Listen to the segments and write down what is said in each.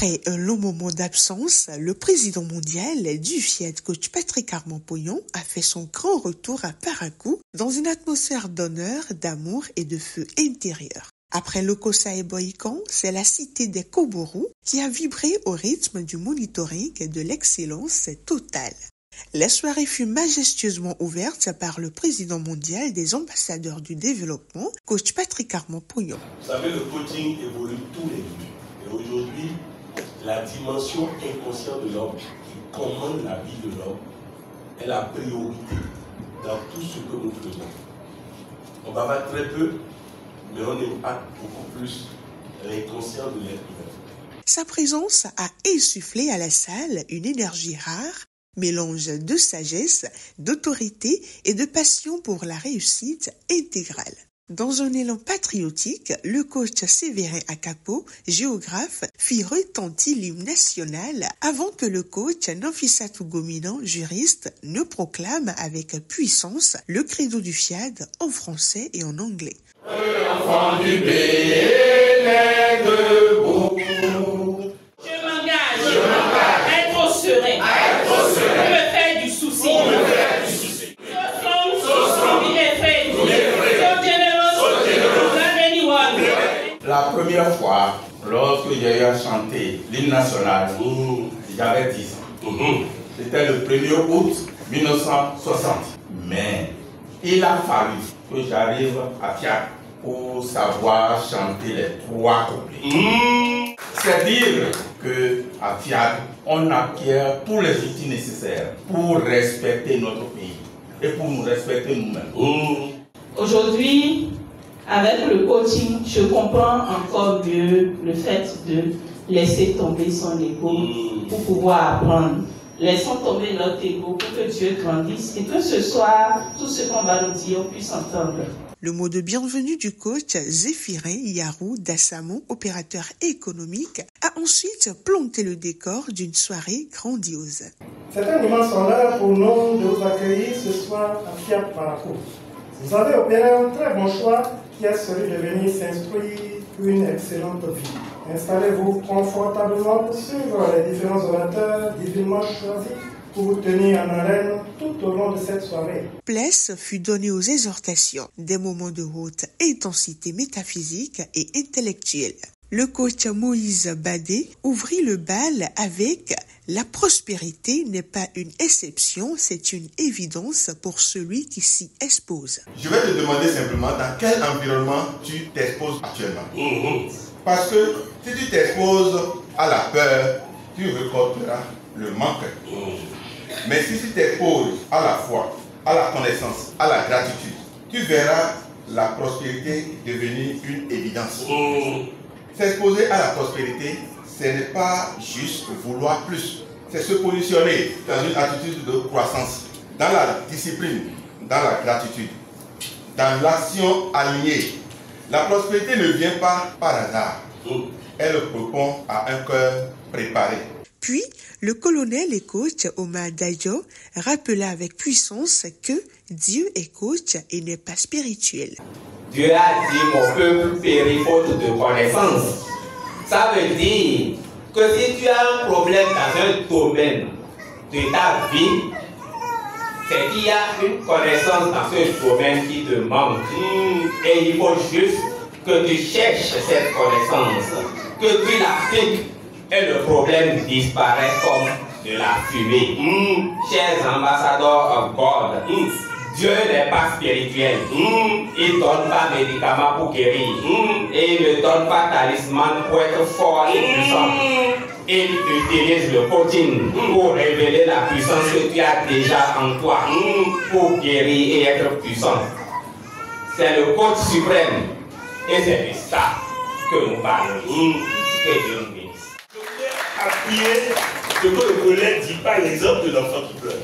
Après un long moment d'absence, le président mondial du FIAD, coach Patrick Armand-Pouillon, a fait son grand retour à Parakou dans une atmosphère d'honneur, d'amour et de feu intérieur. Après Lokossa et Boïkan, c'est la cité des Koborous qui a vibré au rythme du monitoring et de l'excellence totale. La soirée fut majestueusement ouverte par le président mondial des ambassadeurs du développement, coach Patrick Armand-Pouillon. Vous savez, le coaching évolue tous les jours. Et aujourd'hui, la dimension inconsciente de l'homme qui commande la vie de l'homme est la priorité dans tout ce que nous faisons. On bavard très peu, mais on impacte beaucoup plus l'inconscient de l'être humain. Sa présence a insufflé à la salle une énergie rare, mélange de sagesse, d'autorité et de passion pour la réussite intégrale. Dans un élan patriotique, le coach Séverin Akapo, géographe, fit retentir l'hymne national avant que le coach Nafissatou Gominan, juriste, ne proclame avec puissance le credo du FIAD en français et en anglais. Enfant du Bénin debout. Je m'engage à être au serein, pour me faire du souci. La première fois, lorsque j'ai eu à chanter l'hymne national, j'avais 10 ans. C'était le 1er août 1960. Mais il a fallu que j'arrive à FIAD pour savoir chanter les 3 couplets. C'est dire qu'à FIAD, on acquiert tous les outils nécessaires pour respecter notre pays et pour nous respecter nous-mêmes. Aujourd'hui, avec le coaching, je comprends encore mieux le fait de laisser tomber son ego pour pouvoir apprendre. Laissons tomber notre ego pour que Dieu grandisse et que ce soir, tout ce qu'on va nous dire, on puisse entendre. Le mot de bienvenue du coach Zéphirin Yarou Dassamon, opérateur économique, a ensuite planté le décor d'une soirée grandiose. C'est un immense honneur pour nous de vous accueillir ce soir à FIAD Parakou. Vous avez opéré un très bon choix qui est celui de venir s'instruire pour une excellente vie. Installez-vous confortablement pour suivre les différents orateurs divinement choisis pour vous tenir en haleine tout au long de cette soirée. Place fut donnée aux exhortations, des moments de haute intensité métaphysique et intellectuelle. Le coach Moïse Badé ouvrit le bal avec « La prospérité n'est pas une exception, c'est une évidence pour celui qui s'y expose ». Je vais te demander simplement dans quel environnement tu t'exposes actuellement. Parce que si tu t'exposes à la peur, tu récolteras le manque. Mais si tu t'exposes à la foi, à la connaissance, à la gratitude, tu verras la prospérité devenir une évidence. S'exposer à la prospérité, ce n'est pas juste vouloir plus. C'est se positionner dans une attitude de croissance, dans la discipline, dans la gratitude, dans l'action alignée. La prospérité ne vient pas par hasard. Elle répond à un cœur préparé. Puis, le colonel et coach Omar Dajo rappela avec puissance que Dieu est coach et n'est pas spirituel. Dieu a dit mon peuple périt faute de connaissance. Ça veut dire que si tu as un problème dans un domaine de ta vie, c'est qu'il y a une connaissance dans ce domaine qui te manque. Et il faut juste que tu cherches cette connaissance, que tu l'appliques et le problème disparaît comme de la fumée. Chers ambassadeurs of God, Dieu n'est pas spirituel. Il ne donne pas médicaments pour guérir. Et il ne donne pas talisman pour être fort et puissant. Il utilise le coaching pour révéler la puissance que tu as déjà en toi, pour guérir et être puissant. C'est le coach suprême. Et c'est de ça que nous parlons. Que Dieu nous bénisse. Je voudrais appuyer ce que le collègue dit par l'exemple de l'enfant qui pleure.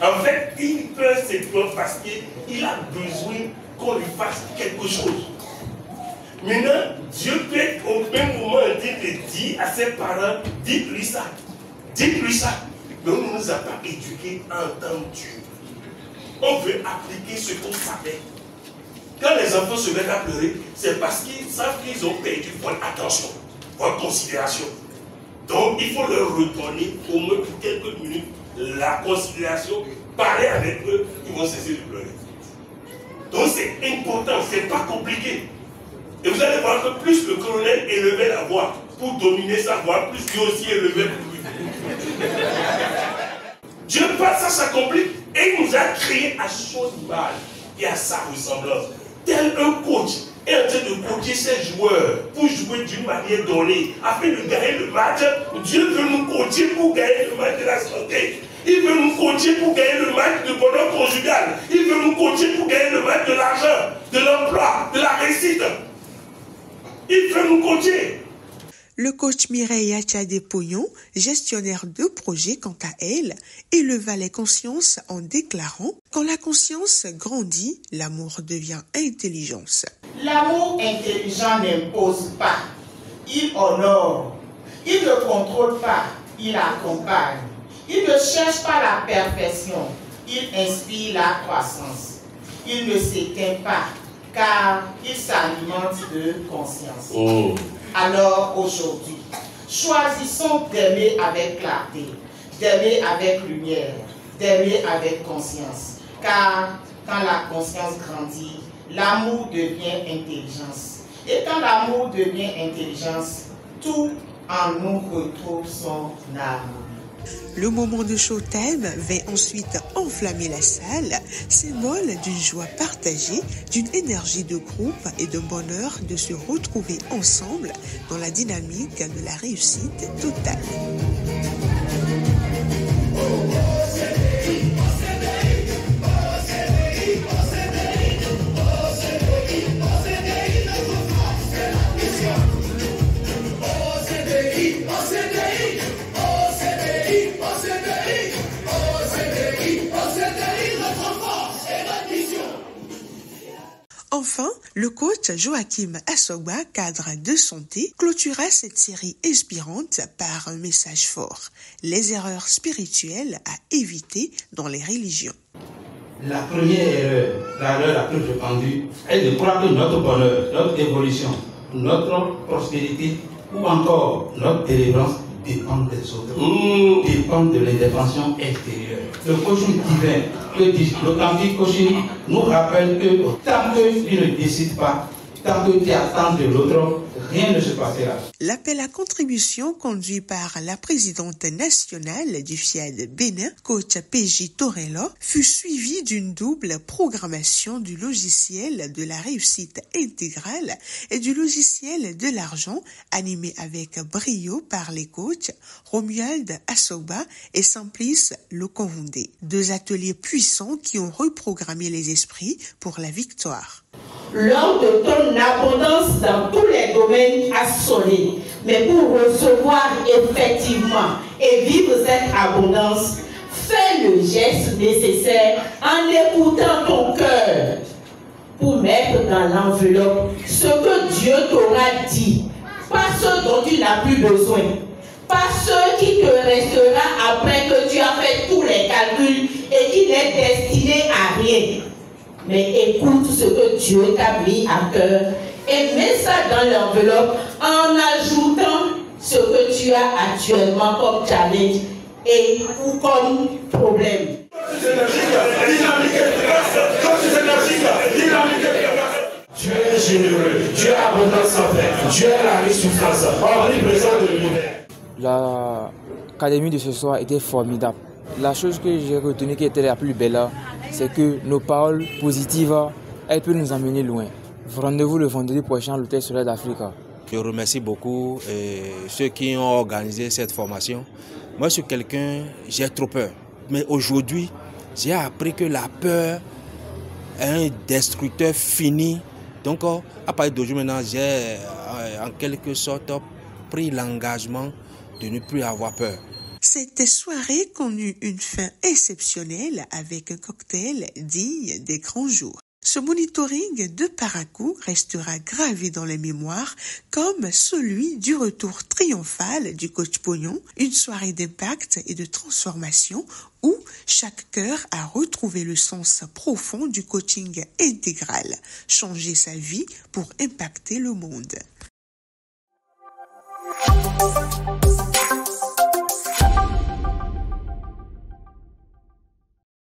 En fait, il pleure cette peur parce qu'il a besoin qu'on lui fasse quelque chose. Maintenant, Dieu peut au même moment te dire à ses parents, dites-lui ça. Dites-lui ça. Mais on ne nous a pas éduqués à entendre Dieu. On veut appliquer ce qu'on savait. Quand les enfants se mettent à pleurer, c'est parce qu'ils savent qu'ils ont perdu votre attention, votre considération. Donc il faut leur redonner au moins pour quelques minutes la conciliation, parler avec eux, ils vont cesser de pleurer. Donc c'est important, c'est pas compliqué. Et vous allez voir que plus le colonel élevait la voix pour dominer sa voix, plus lui aussi élevait pour lui. Dieu pas ça complique et il nous a créé à son image et à sa ressemblance. Tel un coach est en train de coacher ses joueurs pour jouer d'une manière donnée afin de gagner le match. Dieu veut nous coacher pour gagner le match de la santé. Il veut nous coacher pour gagner le match de bonheur conjugal. Il veut nous coacher pour gagner le match de l'argent, de l'emploi, de la réussite. Il veut nous coacher. Le coach Mireille Achade-Poyon, gestionnaire de projet, quant à elle, éleva les consciences en déclarant « Quand la conscience grandit, l'amour devient intelligence ». L'amour intelligent n'impose pas, il honore, il ne contrôle pas, il accompagne. Il ne cherche pas la perfection, il inspire la croissance. Il ne s'éteint pas, car il s'alimente de conscience. Alors aujourd'hui, choisissons d'aimer avec clarté, d'aimer avec lumière, d'aimer avec conscience. Car quand la conscience grandit, l'amour devient intelligence. Et quand l'amour devient intelligence, tout en nous retrouve son amour. Le moment de showtime vint ensuite enflammer la salle, symbole d'une joie partagée, d'une énergie de groupe et d'un bonheur de se retrouver ensemble dans la dynamique de la réussite totale. Enfin, le coach Joachim Assogba, cadre de santé, clôtura cette série inspirante par un message fort. Les erreurs spirituelles à éviter dans les religions. La première erreur, la plus répandue, est de croire que notre bonheur, notre évolution, notre prospérité ou encore notre délivrance dépendent des autres, dépendent de l'intervention extérieure. Le coaching divin, l'authentique coaching nous rappelle que tant que tu ne décides pas, tant que tu attends de l'autre, rien ne se passera. L'appel à contribution conduit par la présidente nationale du FIAD Bénin, coach PJ Torello, fut suivi d'une double programmation du logiciel de la réussite intégrale et du logiciel de l'argent, animé avec brio par les coachs Romuald Assogba et Simplice Lokonvundé. Deux ateliers puissants qui ont reprogrammé les esprits pour la victoire. L'heure de ton abondance dans tous les domaines a sonné. Mais pour recevoir effectivement et vivre cette abondance, fais le geste nécessaire en écoutant ton cœur pour mettre dans l'enveloppe ce que Dieu t'aura dit, pas ce dont tu n'as plus besoin, pas ce qui te restera après que tu as fait tous les calculs et qui n'est destiné à rien. Mais écoute ce que Dieu t'a mis à cœur et mets ça dans l'enveloppe en ajoutant ce que tu as actuellement comme challenge et ou comme problème. Dieu est généreux, Dieu est abondant sans fin, Dieu est la riche substance, omniprésent de l'univers. L'académie de ce soir était formidable. La chose que j'ai retenue qui était la plus belle, c'est que nos paroles positives, elles peuvent nous emmener loin. Rendez-vous le vendredi prochain à l'Hôtel Soleil d'Afrique. Je remercie beaucoup ceux qui ont organisé cette formation. Moi, je suis quelqu'un, j'ai trop peur. Mais aujourd'hui, j'ai appris que la peur est un destructeur fini. Donc, à partir d'aujourd'hui, maintenant, j'ai en quelque sorte pris l'engagement de ne plus avoir peur. Cette soirée connut une fin exceptionnelle avec un cocktail digne des grands jours. Ce monitoring de Parakou restera gravé dans les mémoires comme celui du retour triomphal du coach Poyon, une soirée d'impact et de transformation où chaque cœur a retrouvé le sens profond du coaching intégral, changer sa vie pour impacter le monde.